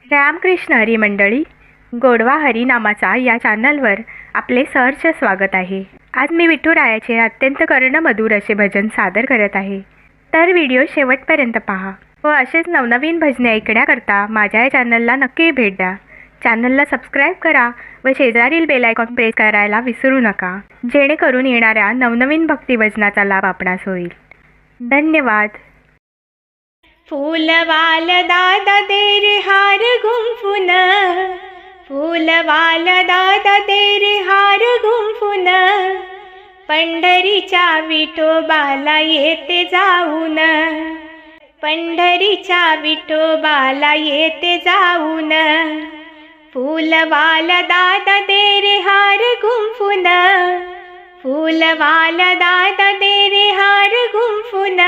रामकृष्ण हरी मंडळी, गोडवा हरी नामाचा या चॅनलवर आपले सहर्ष स्वागत आहे। आज मी विठुरायाचे अत्यंत कर्णमधुर असे भजन सादर करत आहे, तर व्हिडिओ शेवटपर्यंत पहा व असेच नवनवीन भजने ऐकण्याकरता माझ्या या चॅनलला नक्की भेट द्या। चॅनलला सबस्क्राईब करा व शेजारील बेल आयकॉन प्रेस करायला विसरू नका, जेणेकरून येणाऱ्या नवनवीन भक्ती भजनाचा लाभ आपणास होईल। धन्यवाद। फूलवाल दादा दे रे हार गुंफून, फूलवाल दादा दे रे हार गुंफून, पंढरीच्या विठोबाला येते जाऊन, पंढरीच्या विठोबाला येते जाऊन। फूलवाल दादा दे रे हार गुंफून, फूलवाल दादा दे रे हार गुंफून,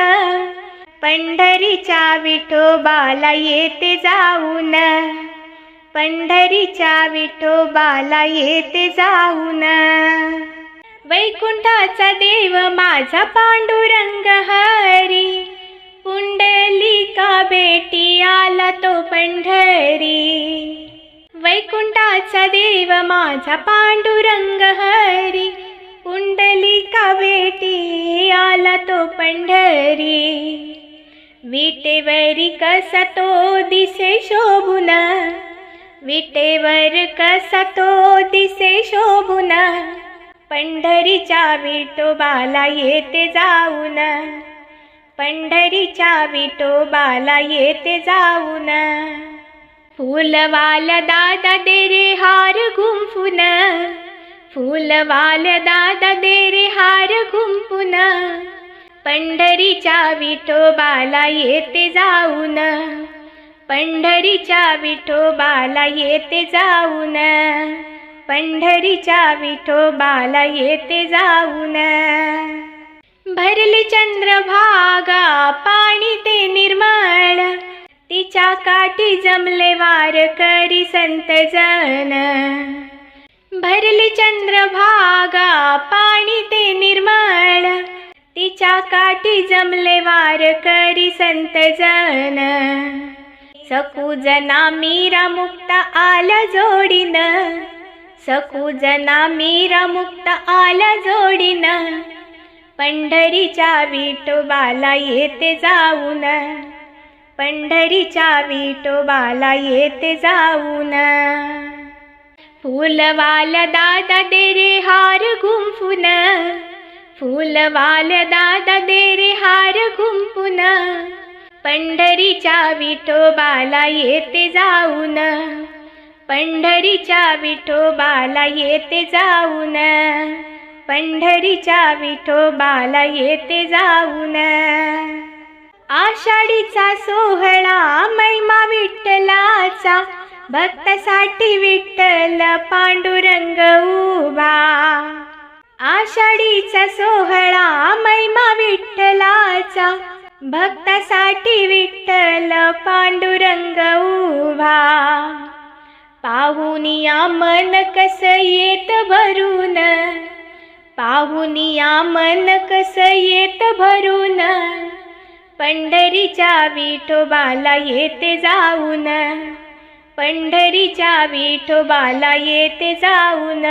पंढरीच्या विठोबाला येते जाऊन, पंढरीच्या विठोबाला येते जाऊन। वैकुंठाचा देव माझा पांडुरंग हरी, पुंडलिका भेटी आला तो पंढरी। वैकुंठाचा देव माझा पांडुरंग हरी, पुंडलिका भेटी आला तो पंढरी। विटेवरी कसा तो दिसे शोभून, विटेवर कसा तो दिसे शोभून, पंढरीच्या विठोबाला येते जाऊन, पंढरीच्या विठोबाला येते जाऊन। फूलवाल दादा दे रे हार गुंफून, फूलवाल दादा दे रे हार गुंफून, पंढरीच्या विठोबाला येते जाऊन, पंढरीच्या विठोबाला येते जाऊन, पंढरीच्या विठोबाला येते जाऊन। भरली चंद्रभागा पाणी ते निर्मळ, तिच्या काठी जमले वारकरी संत जन। भरली चंद्रभागा पाणी ते निर्मळ, तिच्या काठी जमले वारकरी संत जन। सकुजना मीरा मुक्त आला जोडीन, सकुजना मीरा मुक्त आला जोडीन, पंढरीच्या विठोबाला येते जाऊन, पंढरीच्या विठोबाला येते जाऊन। फूलवाल दादा दे रे हार गुंफून, फूलवाल दादा दे रे हार गुंफून, पंढरीच्या विठोबाला येते जाऊन, पंढरीच्या विठोबाला येते जाऊन, पंढरीच्या विठोबाला येते जाऊन। आषाढीचा सोहळा महिमा विठ्ठलाचा, भक्तासाठी विठ्ठल पांडुरंग उभा। आषाढीचा सोहळा महिमा विठ्ठलाचा, भक्तासाठी विठ्ठल पांडुरंग उभा। पाहुनिया मन कस येत भरून, पाहुनिया मन कस येत भरून, पंढरीच्या विठोबाला येते जाऊन, पंढरीच्या विठोबाला येते जाऊन।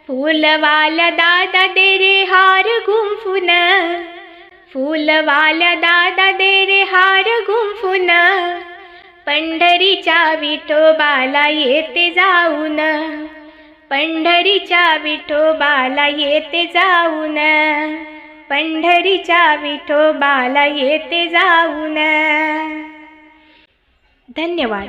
फूलवाल दादा दे रे हार गुंफून, फूलवाल दादा दे रे हार गुंफून, पंढरीच्या विठोबाला येते जाऊन, पंढरीच्या विठोबाला येते जाऊन, पंढरीच्या विठोबाला येते जाऊन। धन्यवाद।